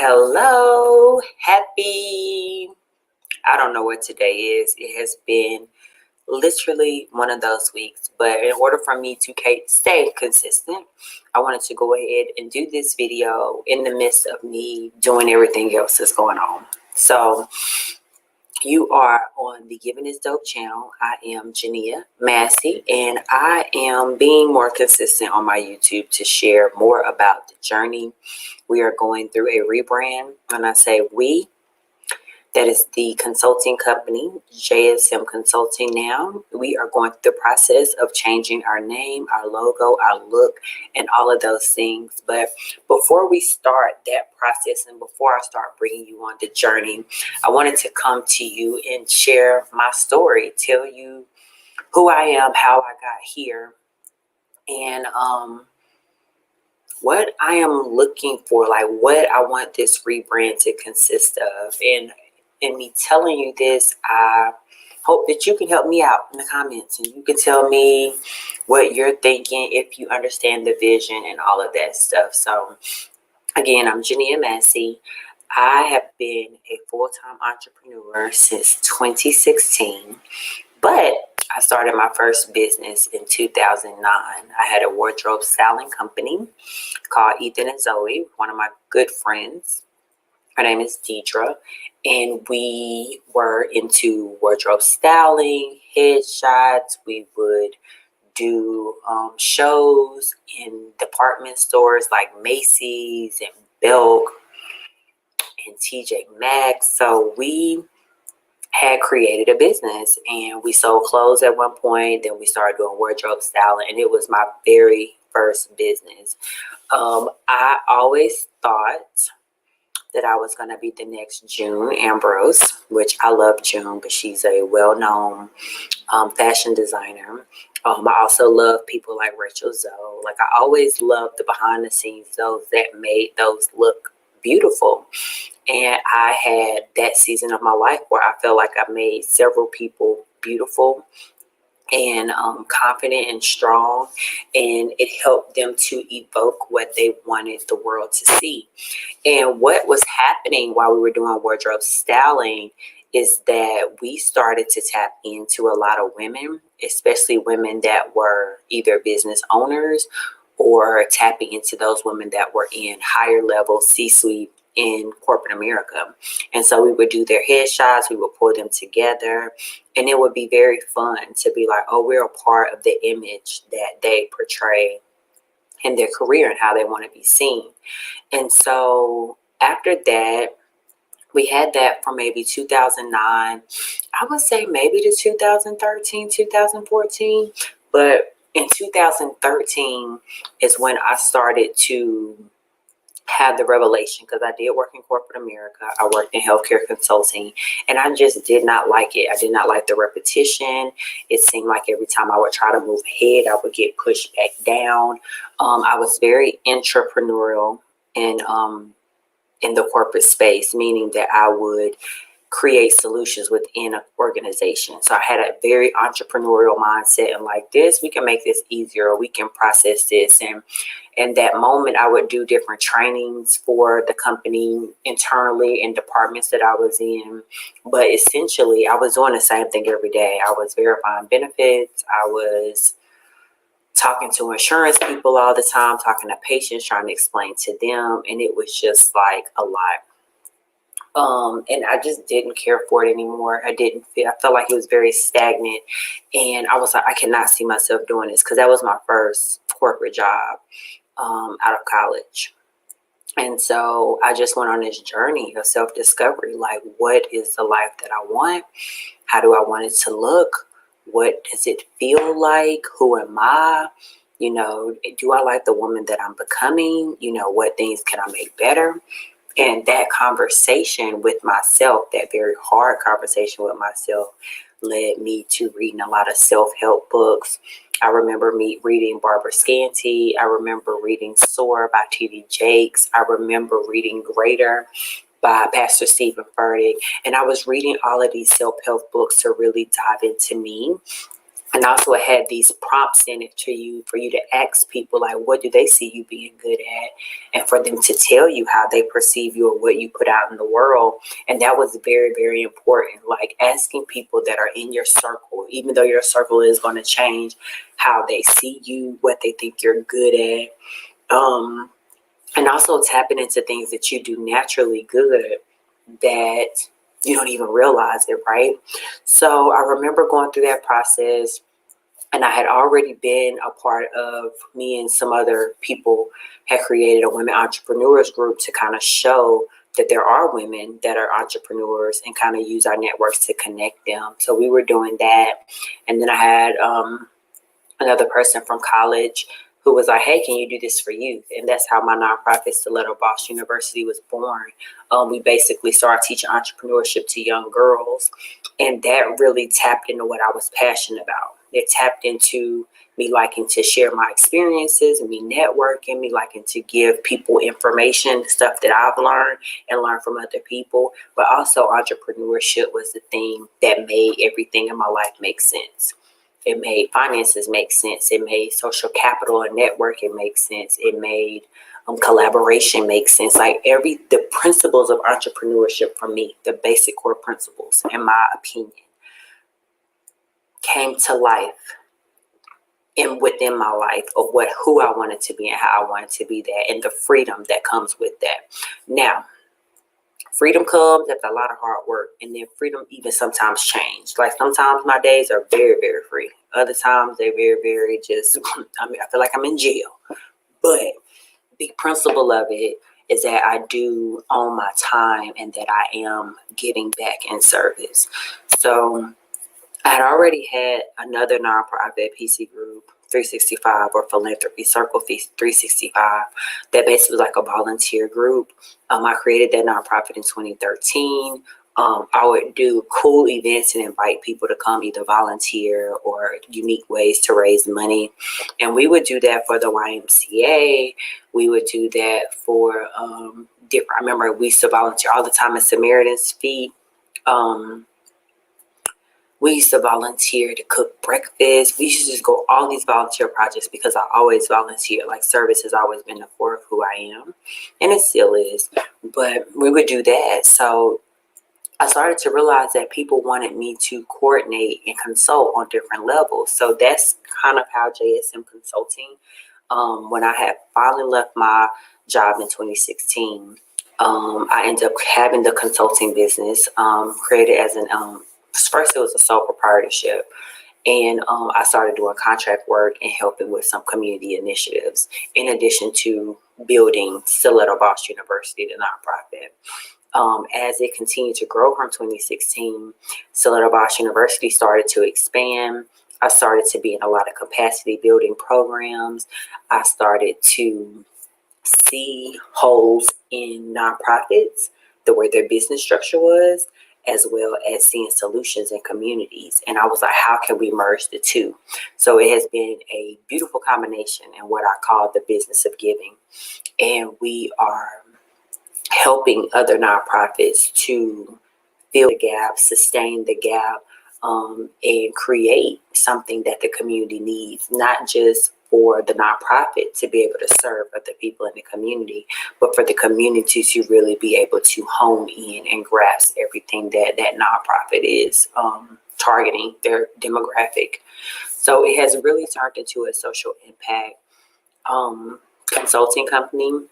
Hello, I don't know what today is. It has been literally one of those weeks, but in order for me to stay consistent, I wanted to go ahead and do this video in the midst of me doing everything else that's going on. So you are on the Giving is Dope channel. I am Jania Massey, and I am being more consistent on my YouTube to share more about the journey. We are going through a rebrand. When I say we, that is the consulting company, JSM Consulting now. We are going through the process of changing our name, our logo, our look, and all of those things. But before we start that process and before I start bringing you on the journey, I wanted to come to you and share my story, tell you who I am, how I got here, and what I am looking for, like what I want this rebrand to consist of. And in me telling you this, I hope that you can help me out in the comments and you can tell me what you're thinking, if you understand the vision and all of that stuff. So again, I'm Jania Massey. I have been a full-time entrepreneur since 2016, but I started my first business in 2009. I had a wardrobe styling company called Ethan and Zoe, one of my good friends. Her name is Deidre, and we were into wardrobe styling, headshots. We would do shows in department stores like Macy's and Belk and TJ Maxx. So we had created a business and we sold clothes at one point. Then we started doing wardrobe styling, and it was my very first business. I always thought that I was going to be the next June Ambrose, which I love June, but she's a well-known fashion designer. I also love people like Rachel Zoe. Like, I always loved the behind the scenes, those that made those look beautiful. And I had that season of my life where I felt like I made several people beautiful and confident and strong, and it helped them to evoke what they wanted the world to see. And what was happening while we were doing wardrobe styling is that we started to tap into a lot of women, especially women that were either business owners or tapping into those women that were in higher level C-suite in corporate America. And so we would do their headshots, we would pull them together, and it would be very fun to be like, oh, we're a part of the image that they portray in their career and how they want to be seen. And so after that, we had that for maybe 2009, I would say maybe to 2013, 2014. But in 2013 is when I started to have the revelation, because I did work in corporate America. I worked in healthcare consulting, and I just did not like it. I did not like the repetition. It seemed like every time I would try to move ahead, I would get pushed back down. I was very entrepreneurial in the corporate space, meaning that I would create solutions within an organization. So I had a very entrepreneurial mindset, and like this, we can make this easier, or we can process this. And in that moment, I would do different trainings for the company internally in departments that I was in. But essentially, I was doing the same thing every day. I was verifying benefits. I was talking to insurance people all the time, talking to patients, trying to explain to them. And it was just like a lot. And I just didn't care for it anymore. I felt like it was very stagnant. And I was like, I cannot see myself doing this, because that was my first corporate job out of college. And so I just went on this journey of self-discovery. Like, what is the life that I want? How do I want it to look? What does it feel like? Who am I? You know, do I like the woman that I'm becoming? You know, what things can I make better? And that conversation with myself, that very hard conversation with myself, led me to reading a lot of self-help books. I remember me reading Barbara Scantey. I remember reading Soar by T.D. Jakes. I remember reading Greater by Pastor Stephen Furtick. And I was reading all of these self-help books to really dive into me And also it had these prompts in it to you for you to ask people, like, what do they see you being good at? And for them to tell you how they perceive you or what you put out in the world. And that was very, very important. Like asking people that are in your circle, even though your circle is going to change, how they see you, what they think you're good at. And also tapping into things that you do naturally good that you don't even realize it, right? So I remember going through that process, and I had already been a part of, me and some other people had created a women entrepreneurs group to kind of show that there are women that are entrepreneurs and kind of use our networks to connect them. So we were doing that. And then I had another person from college who was like, hey, can you do this for youth? And that's how my nonprofit, Stiletto Boss University, was born. We basically started teaching entrepreneurship to young girls. And that really tapped into what I was passionate about. It tapped into me liking to share my experiences, me networking, me liking to give people information, stuff that I've learned and learn from other people. But also entrepreneurship was the thing that made everything in my life make sense. It made finances make sense. It made social capital and networking make sense. It made collaboration make sense. Like the principles of entrepreneurship for me, the basic core principles, in my opinion, came to life and within my life of who I wanted to be and how I wanted to be that, and the freedom that comes with that. Now, freedom comes after a lot of hard work, and then freedom even sometimes change. Like sometimes my days are very, very free. Other times they're very, very just, I feel like I'm in jail. But the principle of it is that I do own my time and that I am giving back in service. So I had already had another nonprofit PC group, 365 or Philanthropy Circle 365, that basically was like a volunteer group. I created that nonprofit in 2013. I would do cool events and invite people to come either volunteer or unique ways to raise money. And we would do that for the YMCA. We would do that for different, I remember we used to volunteer all the time at Samaritan's Feet. We used to volunteer to cook breakfast. We used to just go all these volunteer projects because I always volunteer. Like service has always been the core of who I am, and it still is. But we would do that. So I started to realize that people wanted me to coordinate and consult on different levels. So that's kind of how JSM Consulting, when I had finally left my job in 2016, I ended up having the consulting business created as an first it was a sole proprietorship, and I started doing contract work and helping with some community initiatives in addition to building Stiletto Boss University, the nonprofit. As it continued to grow from 2016, Stiletto Boss University started to expand. I started to be in a lot of capacity building programs. I started to see holes in nonprofits, the way their business structure was, as well as seeing solutions in communities. And I was like, how can we merge the two? So it has been a beautiful combination in what I call the business of giving. And we are helping other nonprofits to fill the gap, sustain the gap, and create something that the community needs, not just for the nonprofit to be able to serve other people in the community, but for the community to really be able to hone in and grasp everything that that nonprofit is targeting their demographic. So it has really turned into a social impact consulting company.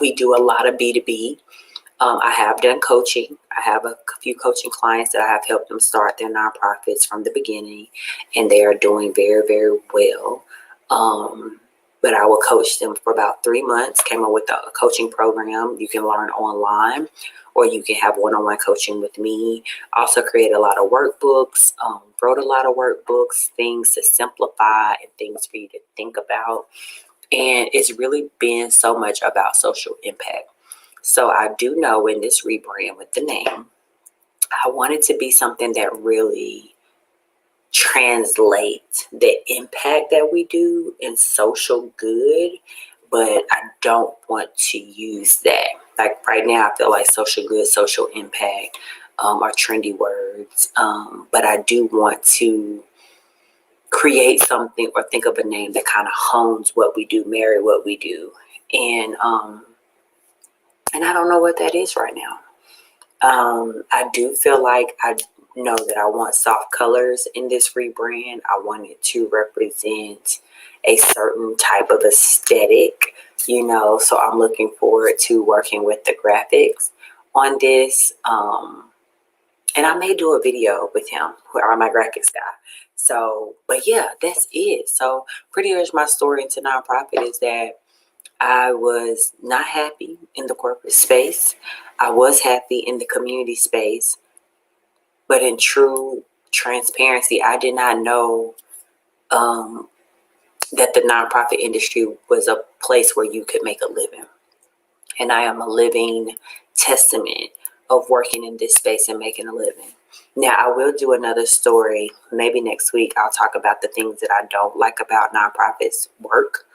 We do a lot of B2B. I have done coaching. I have a few coaching clients that I have helped them start their nonprofits from the beginning, and they are doing very, very well. But I will coach them for about 3 months, came up with a coaching program you can learn online, or you can have one-on-one coaching with me. Also created a lot of workbooks, wrote a lot of workbooks, things to simplify and things for you to think about. And it's really been so much about social impact. So I do know in this rebrand with the name, I want it to be something that really translates the impact that we do in social good, but I don't want to use that. Like right now, I feel like social good, social impact are trendy words, but I do want to create something or think of a name that kind of hones what we do, marry what we do. And I don't know what that is right now. I do feel like I know that I want soft colors in this rebrand. I want it to represent a certain type of aesthetic, so I'm looking forward to working with the graphics on this. And I may do a video with him, or my graphics guy. So, but yeah, that's it. So pretty much my story into nonprofit is that I was not happy in the corporate space. I was happy in the community space. But in true transparency, I did not know that the nonprofit industry was a place where you could make a living. And I am a living testament of working in this space and making a living. Now, I will do another story. Maybe next week, I'll talk about the things that I don't like about nonprofits work.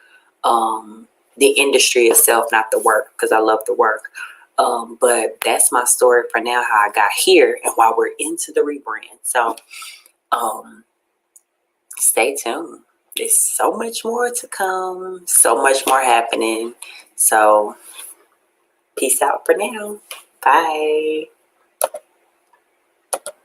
The industry itself, not the work, because I love the work. But that's my story for now, how I got here and why we're into the rebrand. So stay tuned. There's so much more to come, so much more happening. So peace out for now. Bye.